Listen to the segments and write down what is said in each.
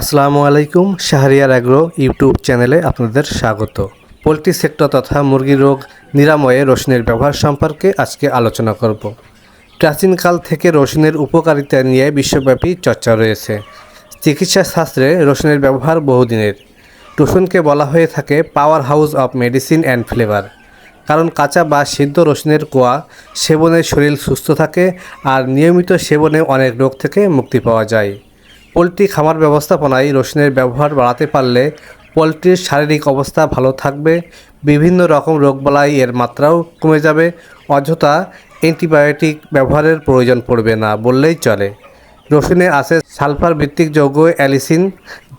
আসসালামু আলাইকুম। Shahriar agro YouTube চ্যানেলে আপনাদের স্বাগত। পোলট্রি সেক্টর তথা মুরগির রোগ নিরাময়ে রসুনের ব্যবহার সম্পর্কে আজকে আলোচনা করব। প্রাচীনকাল থেকে রসুনের উপকারিতা নিয়ে বিশ্বব্যাপী চর্চা রয়েছে। চিকিৎসা শাস্ত্রে রসুনের ব্যবহার বহুদিনের। রসুনকে বলা হয়ে থাকে power house of medicine and flavour, কারণ কাঁচা বা সিদ্ধ রসুনের কোয়া সেবনে শরীর সুস্থ থাকে আর নিয়মিত সেবনে অনেক রোগ থেকে মুক্তি পাওয়া যায়। পোলট্রি খামার ব্যবস্থাপনায় রসুনের ব্যবহার বাড়াতে পারলে পোলট্রির শারীরিক অবস্থা ভালো থাকবে, বিভিন্ন রকম রোগবালাই এর মাত্রাও কমে যাবে, অযথা অ্যান্টিবায়োটিক ব্যবহারের প্রয়োজন পড়বে না বললেই চলে। রসুনে আছে সালফার ভিত্তিক যৌগ অ্যালিসিন,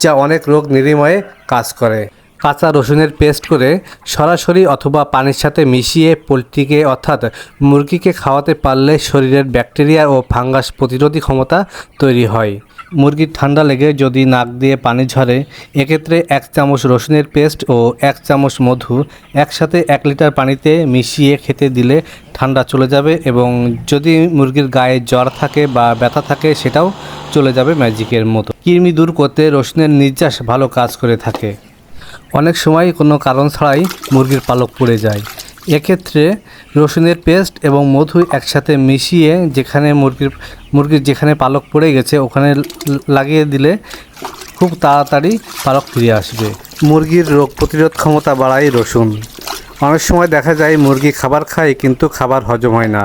যা অনেক রোগ নিরাময়ে কাজ করে। কাঁচা রসুনের পেস্ট করে সরাসরি অথবা পানির সাথে মিশিয়ে পোলট্রিকে অর্থাৎ মুরগিকে খাওয়াতে পারলে শরীরের ব্যাকটেরিয়া ও ফাঙ্গাস প্রতিরোধী ক্ষমতা তৈরি হয়। মুরগির ঠান্ডা লেগে যদি নাক দিয়ে পানি ঝরে, এক্ষেত্রে 1 চামচ রসুনের পেস্ট ও 1 চামচ মধু একসাথে 1 লিটার পানিতে মিশিয়ে খেতে দিলে ঠান্ডা চলে যাবে, এবং যদি মুরগির গায়ে জ্বর থাকে বা ব্যথা থাকে সেটাও চলে যাবে ম্যাজিকের মতো। কৃমি দূর করতে রসুনের নির্যাস ভালো কাজ করে থাকে। অনেক সময় কোনো কারণ ছাড়াই মুরগির পালক পুড়ে যায়। এক্ষেত্রে রসুনের পেস্ট এবং মধু একসাথে মিশিয়ে যেখানে মুরগির যেখানে পালক পড়ে গেছে ওখানে লাগিয়ে দিলে খুব তাড়াতাড়ি পালক ফিরে আসবে। মুরগির রোগ প্রতিরোধ ক্ষমতা বাড়ায় রসুন। অনেক সময় দেখা যায় মুরগি খাবার খায় কিন্তু খাবার হজম হয় না।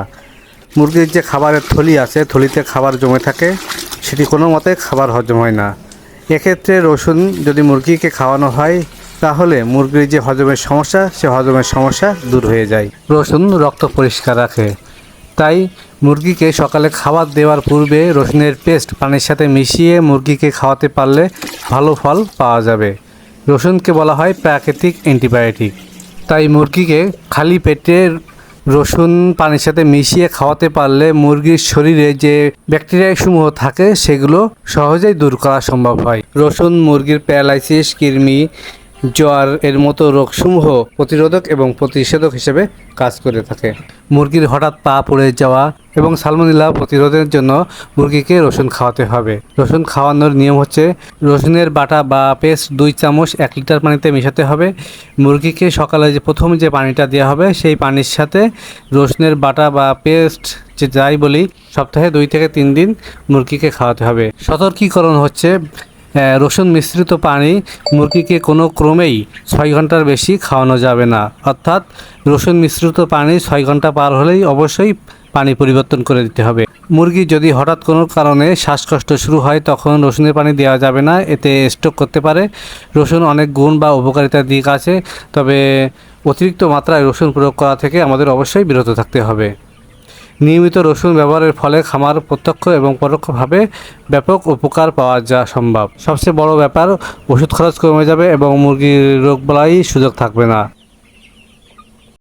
মুরগির যে খাবারের থলি আছে, থলিতে খাবার জমে থাকে, সেটি কোনো মতে খাবার হজম হয় না। এক্ষেত্রে রসুন যদি মুরগিকে খাওয়ানো হয় তাহলে মুরগির যে হজমের সমস্যা, সে হজমের সমস্যা দূর হয়ে যায়। রসুন রক্ত পরিষ্কার রাখে, তাই মুরগিকে সকালে খাবার দেওয়ার পূর্বে রসুনের পেস্ট পানির সাথে মিশিয়ে মুরগিকে খাওয়াতে পারলে ভালো ফল পাওয়া যাবে। রসুনকে বলা হয় প্রাকৃতিক অ্যান্টিবায়োটিক, তাই মুরগিকে খালি পেটে রসুন পানির সাথে মিশিয়ে খাওয়াতে পারলে মুরগির শরীরে যে ব্যাকটেরিয়াসমূহ থাকে সেগুলো সহজেই দূর করা সম্ভব হয়। রসুন মুরগির প্যারালাইসিস, কৃমি, জ্বর এর মতো রোগসমূহ প্রতিরোধক এবং প্রতিষেধক হিসেবে কাজ করে থাকে। মুরগির হঠাৎ পা পড়ে যাওয়া এবং সালমোনেলা প্রতিরোধের জন্য মুরগিকে রসুন খাওয়াতে হবে। রসুন খাওয়ানোর নিয়ম হচ্ছে রসুনের বাটা বা পেস্ট 2 চামচ 1 লিটার পানিতে মেশাতে হবে। মুরগিকে সকালে প্রথম যে পানিটা দেওয়া হবে সেই পানির সাথে রসুনের বাটা বা পেস্ট যে যাই বলি সপ্তাহে 2 থেকে 3 দিন মুরগিকে খাওয়াতে হবে। সতর্কীকরণ হচ্ছে রসুন মিশ্রিত পানি মুরগিকে কোনো ক্রমেই 6 ঘন্টার বেশি খাওয়ানো যাবে না, অর্থাৎ রসুন মিশ্রিত পানি 6 ঘন্টা পার হলেই অবশ্যই পানি পরিবর্তন করে দিতে হবে। মুরগি যদি হঠাৎ কোনো কারণে শ্বাসকষ্ট শুরু হয় তখন রসুনের পানি দেওয়া যাবে না, এতে স্ট্রোক করতে পারে। রসুন অনেক গুণ বা উপকারিতার দিক আছে, তবে অতিরিক্ত মাত্রায় রসুন প্রয়োগ করা থেকে আমাদের অবশ্যই বিরত থাকতে হবে। নিয়মিত রসুন ব্যবহারের ফলে খামার প্রত্যক্ষ এবং পরোক্ষভাবে ব্যাপক উপকার পাওয়া সম্ভব। সবচেয়ে বড় ব্যাপার, ওষুধ খরচ কমে যাবে এবং মুরগির রোগবালাই সুযোগ থাকবে না।